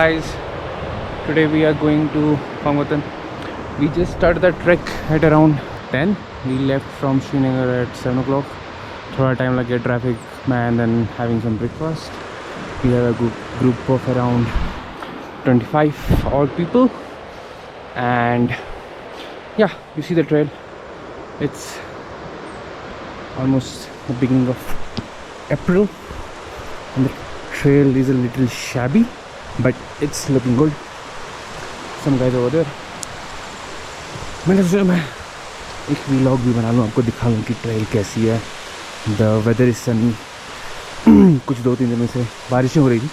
guys, today we are going to Pangatan. We just started the trek at around 10. We left from Srinagar at 7 o'clock. Thoda time like traffic man, then having some breakfast. We have a group of around 25 odd people, and yeah, you see the trail. It's almost the beginning of April and the trail is a little shabby, but it's looking good. Some guys over there. मैंने सोचा मैं एक vlog भी बना लूँ, आपको दिखा लूँ कि ट्रेल कैसी है. The weather is sunny. कुछ 2-3 दिनों से बारिशें हो रही थी,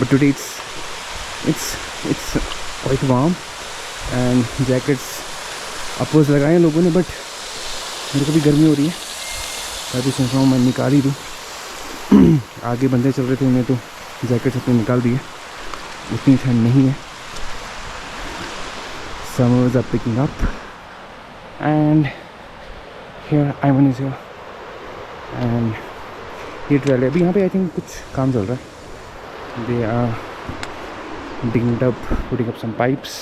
but today it's quite warm and jackets अपोज लगाए हैं लोगों ने, बट मेरे को भी गर्मी हो रही है. मैं भी सोच रहा हूँ मैं निकाल ही दूँ. आगे बंदे चल रहे थे, उन्हें तो जैकेट्स अपने निकाल दिए, उतनी ठंड नहीं है. Summers are picking up and here Ayman is here and ये ट्रेल है. अभी यहाँ पे आई थिंक कुछ काम चल रहा है. They are digging it up, putting up some pipes.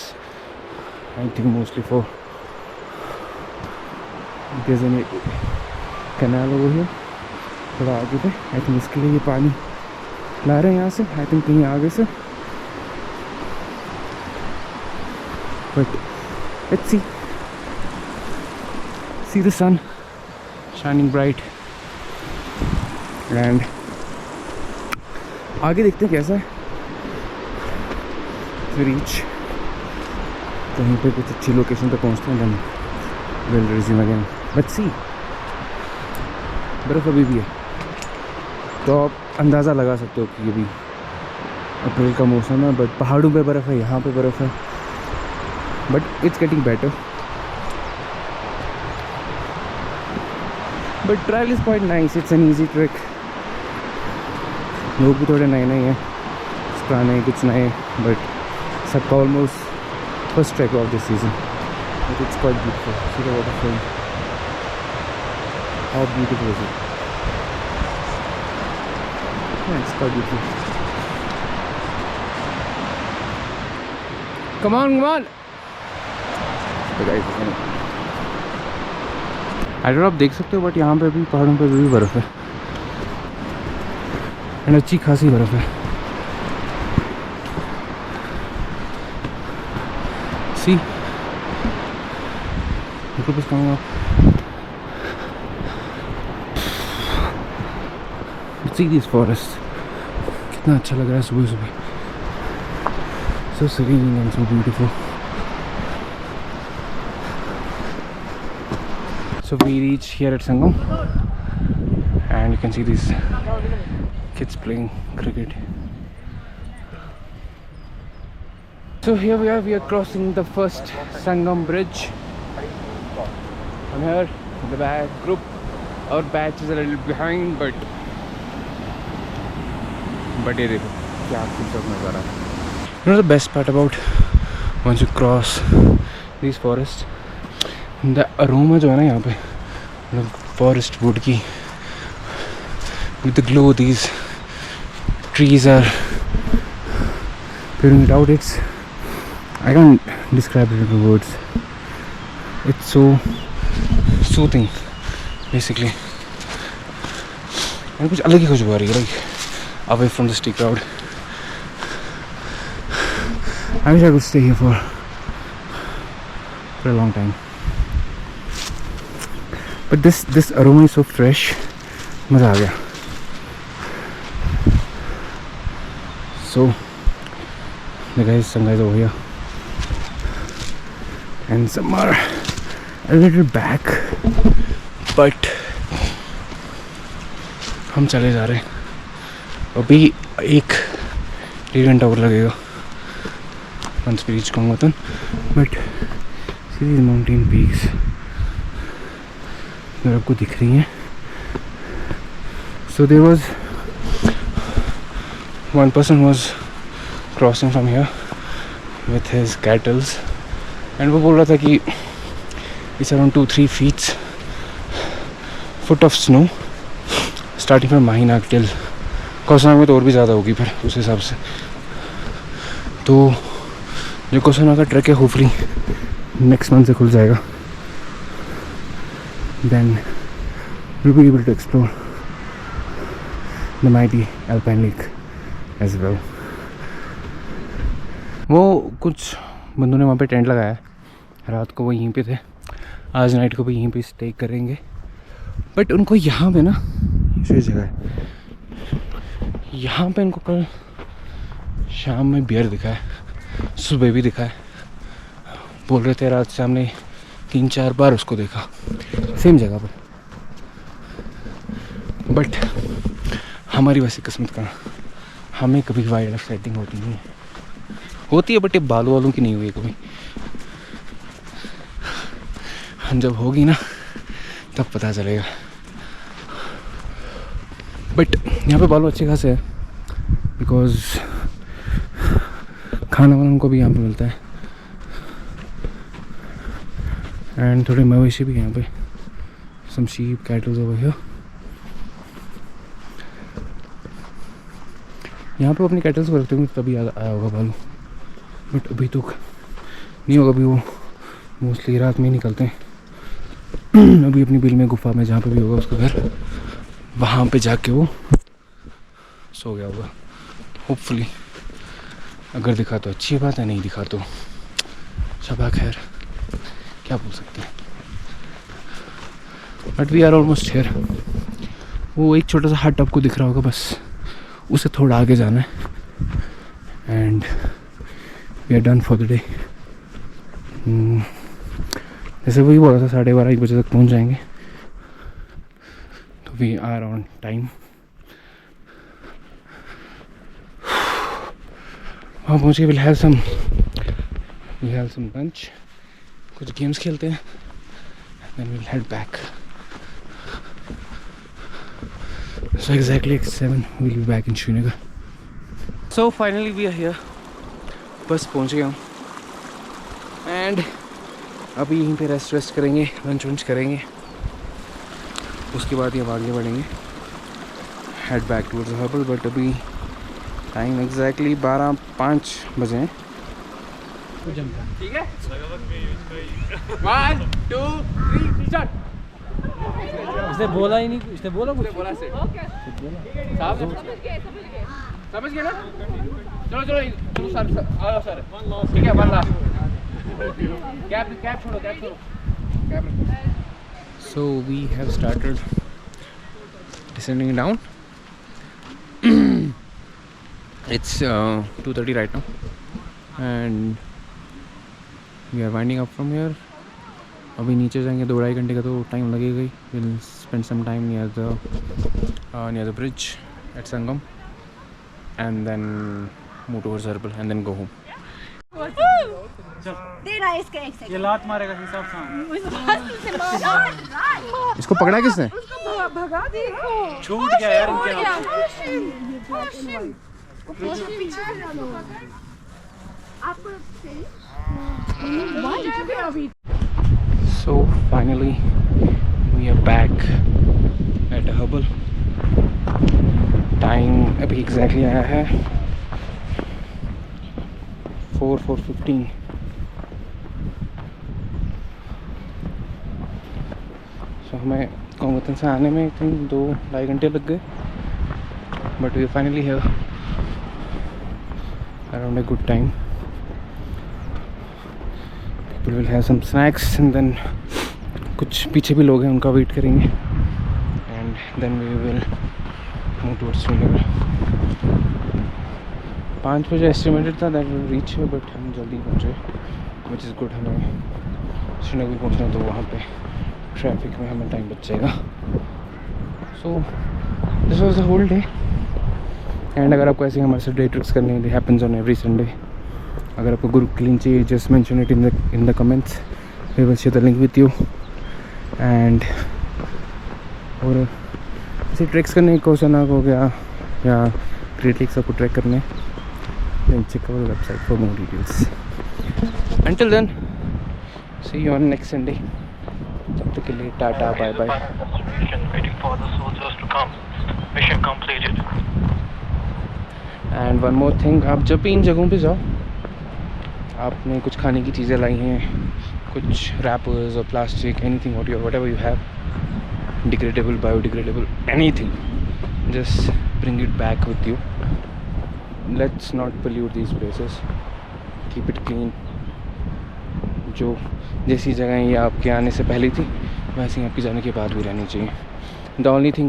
I think mostly for there's a canal over here. थोड़ा आगे पे आई थिंक इसके लिए ये पानी ला रहे हैं यहाँ से, आई थिंक कहीं आगे से. But let's see the sun shining bright and आगे देखते हैं कैसा है. फिर रीच कहीं पे कुछ अच्छी लोकेशन पे पहुंचते हैं, then we'll resume again. Let's see. बर्फ़ अभी भी है, तो आप अंदाज़ा लगा सकते हो कि ये भी अप्रैल का मौसम है. बट पहाड़ों पे बर्फ़ है, यहाँ पे बर्फ़ है, but it's getting better. But trail is quite nice. It's an easy trek. लोग भी थोड़े नए हैं, पुराने कुछ नए, but सबका almost first trek of this season. But it's quite beautiful. See the waterfall. How beautiful is it? Yeah, it's quite beautiful. Come on. I don't know आप देख सकते हो, बट यहाँ पे भी पहाड़ों पे भी बर्फ़ है एंड अच्छी खासी बर्फ़ है. सी look at coming up. See these forests. कितना अच्छा लग रहा है सुबह सुबह. So serene and so beautiful. So we reach here at Sangam and you can see these kids playing cricket. So here we are crossing the first Sangam bridge. I'm here in the back group. Our batch is a little behind, but ये देखो क्या खूबसूरत नज़ारा है. You know the best part about once you cross these forests, the aroma जो है ना यहाँ पे, मतलब फॉरेस्ट वुड की, with the glow these trees are puring it out. I can't describe it in words. It's so soothing basically, and कुछ अलग ही खुशबू आ रही है, like away from the city crowd. I wish I could stay here for a long time. But this aroma is so fresh. मज़ा आ गया. So the guys, some guys over here and some are a little back, but हम चले जा रहे हैं. अभी 1-1.5 घंटा और लगेगा once we reach Pangatan. But see these mountain peaks आपको दिख रही हैं. So there was one person was crossing from here with his cattle and वो बोल रहा था कि it's around 2-3 foot of snow starting from Mahinag till कौसांग में तो और भी ज़्यादा होगी फिर उस हिसाब से. तो जो कोसोना का ट्रैक है होपफुली नेक्स्ट मंथ से खुल जाएगा, then we'll be able to explore the mighty Alpine Lake as well. वो कुछ बंदों ने वहाँ पे टेंट लगाया है, रात को वो यहीं पे थे, आज नाइट को भी यहीं पे स्टे करेंगे। बट उनको यहाँ पे ना ये जगह है, यहाँ पे इनको कल शाम में बियर दिखा है, सुबह भी दिखा है, बोल रहे थे रात से हमने 3-4 बार उसको देखा सेम जगह पर। बट हमारी वैसी किस्मत का हमें कभी वाइल्ड लाइफ साइटिंग होती नहीं है, होती है बट ये बालू वालों की नहीं हुई कभी। जब होगी ना तब पता चलेगा। बट यहाँ पे बालू अच्छे खासे है बिकॉज खाना वाना उनको भी यहाँ पे मिलता है एंड थोड़े मवेशी भी यहाँ पे, सम शीप कैटल्स ओवर हियर। यहाँ पे अपनी कैटल्स को रखते होंगे तभी याद आया होगा बालू, बट अभी तो नहीं होगा, अभी वो मोस्टली रात में ही निकलते हैं। अभी अपनी बिल में गुफा में जहाँ पे भी होगा उसका घर, वहाँ पे जाके वो सो गया होगा होपफुली। अगर दिखा तो अच्छी बात है, नहीं दिखा तो शबा खैर, क्या बोल सकते हैं। But we are almost here. वो एक छोटा सा हट आपको दिख रहा होगा, बस उसे थोड़ा आगे जाना है and we are done for the day. जैसे वही बोला था 12:30-1 बजे तक पहुंच जाएंगे, तो वी आर ऑन टाइम। वहाँ पहुँच के विल हैव सम लंच, कुछ गेम्स खेलते हैं, then will head back. So exactly at 7 we'll be back in Srinagar. So finally we are here. बस पहुंच गया हूँ एंड अभी यहीं पे रेस्ट करेंगे, लंच करेंगे, उसके बाद ये आगे बढ़ेंगे head back towards herbal. But अभी टाइम एग्जैक्टली 12:05 बजे हैं। ठीक है 1 2 3 स्टार्ट। इसने बोला ही नहीं, इसने बोला कुछ से समझ गए ना। चलो सर आओ सर, ठीक है 1 लास्ट कैप छोड़ो। So we have started descending down. It's 2:30 right now and we are winding up from here. अभी नीचे जाएंगे 2-2.5 घंटे का तो टाइम लगेगा ही। We'll spend some time near the bridge at Sangam and then move towards Herbal and then go home. तेरा इसका एक सेकंड ये लात मारेगा हिसाब से। इसको पकड़ा किसने? उसको भगा देखो छूट गया यार इनके हाथ। So finally we are back at Herbal. Time अभी एग्जैक्टली आया है 4:15। सो हमें कोंगतन से आने में आई थिंक 2-2.5 घंटे लग गए, but we finally have around a good time. People will have some snacks and then कुछ पीछे भी लोग हैं उनका वेट करेंगे and then we will move towards Srinagar. 5 बजे एस्टिमेटेड था दैट विल रीच है, बट हम जल्दी पहुँचे विच इज़ गुड। हमें श्रीनगर पहुँचना तो वहाँ पे ट्रैफिक में हमें टाइम बच जाएगा। So this was the whole day and अगर आपको ऐसे हमारे साथ डे ट्रिप्स करने हैं, हैपन्स ऑन एवरी संडे। अगर आपको ग्रुप क्लीन चाहिए just mention it in the comments, we will share the link with you. And और ऐसे ट्रैक्स करने कोसोना हो गया या ग्रेट लेक्स आपको ट्रैक करने, then check our website for more details. Until then, see you on next Sunday. तब तक के लिए tata bye bye. Waiting for the soldiers to come. Mission completed. And one more thing, आप जब भी इन जगहों पे जाओ आपने कुछ खाने की चीज़ें लाई हैं, कुछ रैपर्स और plastic, anything what ever you have, degradable, biodegradable, anything, just bring it back with you. Let's not pollute these places. Keep it clean. जो जैसी जगह ये आपके आने से पहले थी वैसी आपके जाने के बाद भी रहनी चाहिए. The only thing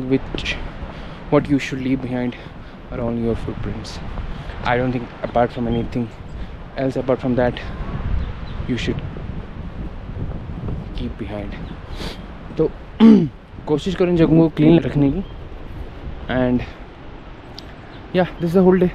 what you should leave behind are only your footprints. I don't think apart from anything else, apart from that, you should keep behind. तो कोशिश करें जगहों को क्लीन रखने की. And yeah, this is the whole day.